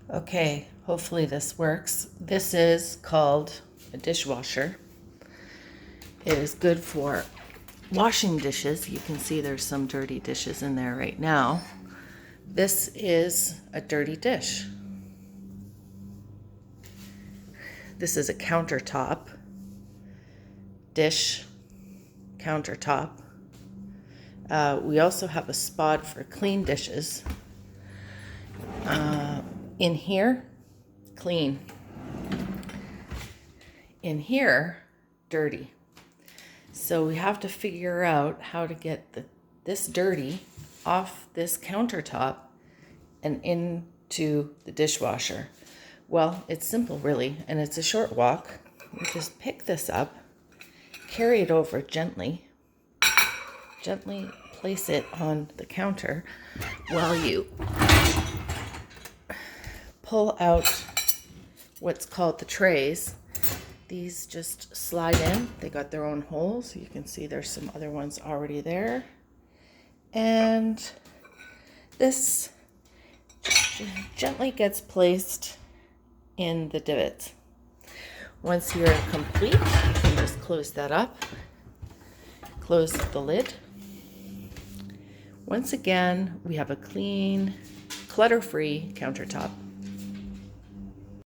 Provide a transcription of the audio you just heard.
Okay, hopefully this works. This is called a dishwasher. It is good for washing dishes. You can see there's some dirty dishes in there right now. This is a dirty dish. This is a countertop, dish, countertop. We also have a spot for clean dishes. In here, clean. In here, dirty. So we have to figure out how to get this dirty off this countertop and into the dishwasher. Well, it's simple really, and it's a short walk. You just pick this up, carry it over gently place it on the counter while you pull out what's called the trays. These just slide in. They got their own holes. You can see there's some other ones already there. And this gently gets placed in the divot. Once you're complete, you can just close that up. Close the lid. Once again, we have a clean, clutter-free countertop.